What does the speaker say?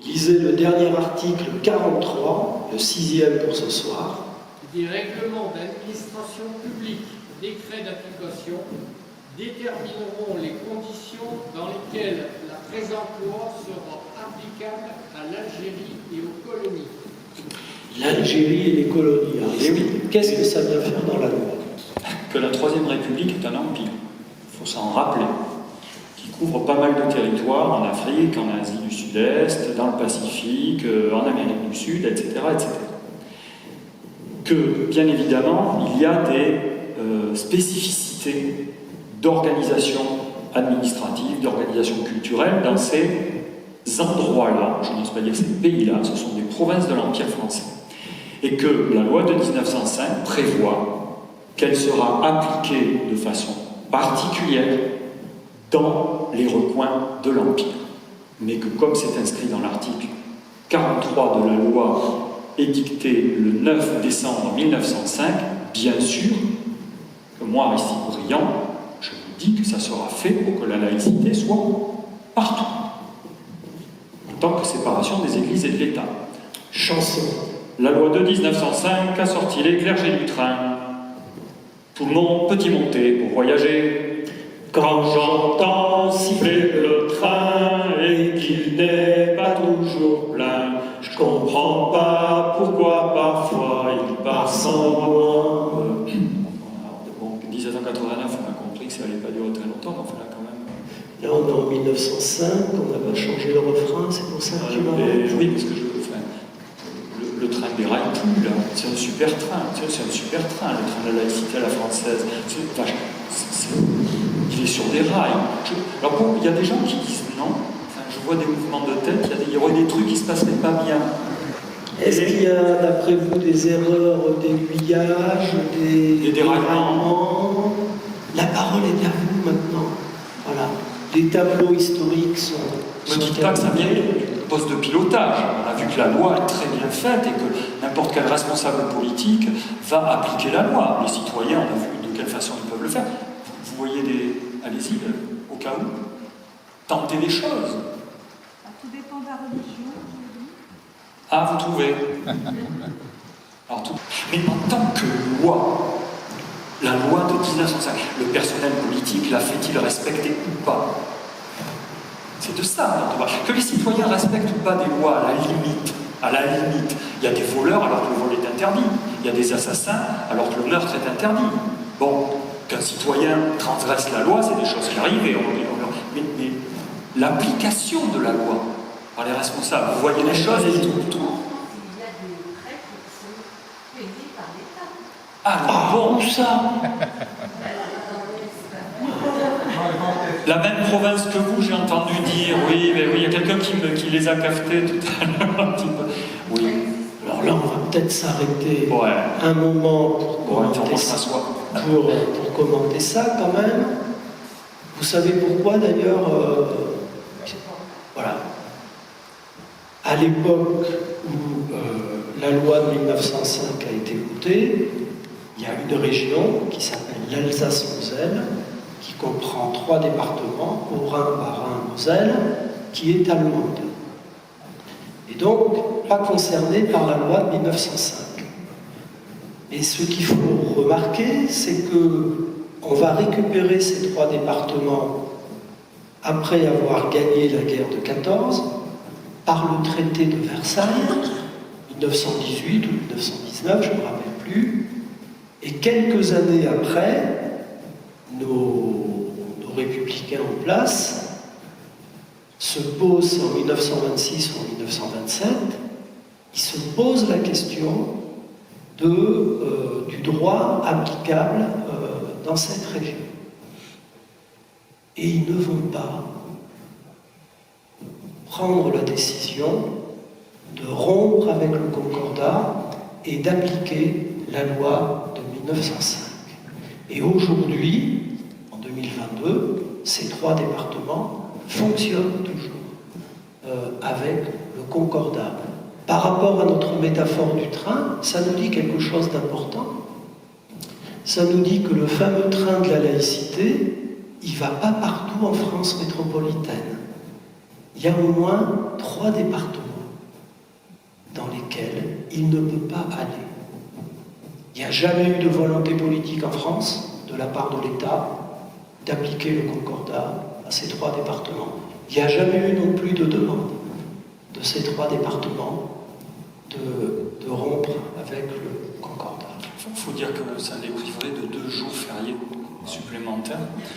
Lisez le dernier article 43, le 6e pour ce soir. Des règlements d'administration publique, décrets d'application, détermineront les conditions dans lesquelles la présente loi sera applicable à l'Algérie et aux colonies. L'Algérie et les colonies. Qu'est-ce que ça vient faire dans la loi? Que la Troisième République est un empire, il faut s'en rappeler, qui couvre pas mal de territoires en Afrique, en Asie du Sud-Est, dans le Pacifique, en Amérique du Sud, etc., etc. Que, bien évidemment, il y a des spécificités d'organisation administrative, d'organisation culturelle dans ces endroits-là, je n'ose pas dire ces pays-là, ce sont des provinces de l'Empire français. Et que la loi de 1905 prévoit qu'elle sera appliquée de façon particulière dans les recoins de l'Empire. Mais que comme c'est inscrit dans l'article 43 de la loi édictée le 9 décembre 1905, bien sûr que moi, Aristide Briand, je vous dis que ça sera fait pour que la laïcité soit partout, en tant que séparation des églises et de l'État. Chanson. La loi de 1905 a sorti les clergés du train. Tout le monde peut y monter pour voyager. Quand j'entends siffler le train et qu'il n'est pas toujours plein, je comprends pas pourquoi parfois il part sans moi. Bon, 1789, on a compris que ça allait pas durer très longtemps, enfin là quand même. Là, on est en 1905, on n'a pas changé le refrain, c'est pour ça que tu m'as... Oui, parce que le train des rails plus, là, c'est un super train, c'est un super train, le train de la laïcité à la française. Il est sur des rails. Alors bon, il y a des gens qui disent non, enfin, je vois des mouvements de tête, il y aurait des trucs qui se passeraient pas bien. Est-ce qu'il y a, d'après vous, des erreurs d'aiguillage, des déraillements? La parole est à vous maintenant. Voilà. Les tableaux historiques sont... Ne dites pas que ça vient du poste de pilotage. On a vu que la loi est très bien faite et que n'importe quel responsable politique va appliquer la loi. Les citoyens, on a vu de quelle façon ils peuvent le faire. Vous voyez des... Allez-y, au cas où. Tentez des choses. Tout dépend de la religion. Ah, vous trouvez. Alors, mais en tant que loi, la loi de 1905, le personnel politique la fait-il respecter ou pas? C'est de ça dont on va. Que les citoyens respectent ou pas des lois, à la limite. À la limite. Il y a des voleurs alors que le vol est interdit. Il y a des assassins alors que le meurtre est interdit. Bon, qu'un citoyen transgresse la loi, c'est des choses qui arrivent. Mais l'application de la loi par les responsables, vous voyez les choses et tout. Il y a des prêtres qui sont payés par l'État. Ah, bon, ça. La même province que vous, j'ai entendu dire, oui, mais oui, il y a quelqu'un qui les a cafetés tout à l'heure, un petit peu. Oui. Alors là, on va peut-être s'arrêter Ouais. un moment pour commenter ça quand même. Vous savez pourquoi d'ailleurs voilà. À l'époque où la loi de 1905 a été votée, il y a une région qui s'appelle l'Alsace-Moselle, qui comprend 3 départements, Haut-Rhin, Bas-Rhin, Moselle, qui est allemande. Et donc, pas concernée par la loi de 1905. Et ce qu'il faut remarquer, c'est que on va récupérer ces 3 départements après avoir gagné la guerre de 14 par le traité de Versailles, 1918 ou 1919, je ne me rappelle plus. Et quelques années après, nos républicains en place se posent en 1926 ou en 1927, ils se posent la question du droit applicable dans cette région. Et ils ne vont pas prendre la décision de rompre avec le Concordat et d'appliquer la loi de 1905. Et aujourd'hui, en 2022, ces 3 départements fonctionnent toujours avec le Concordat. Par rapport à notre métaphore du train, ça nous dit quelque chose d'important. Ça nous dit que le fameux train de la laïcité, il ne va pas partout en France métropolitaine. Il y a au moins 3 départements dans lesquels il ne peut pas aller. Il n'y a jamais eu de volonté politique en France, de la part de l'État, d'appliquer le concordat à ces 3 départements. Il n'y a jamais eu non plus de demande de ces 3 départements de rompre avec le concordat. Il faut dire que ça dépriverait de 2 jours fériés supplémentaires.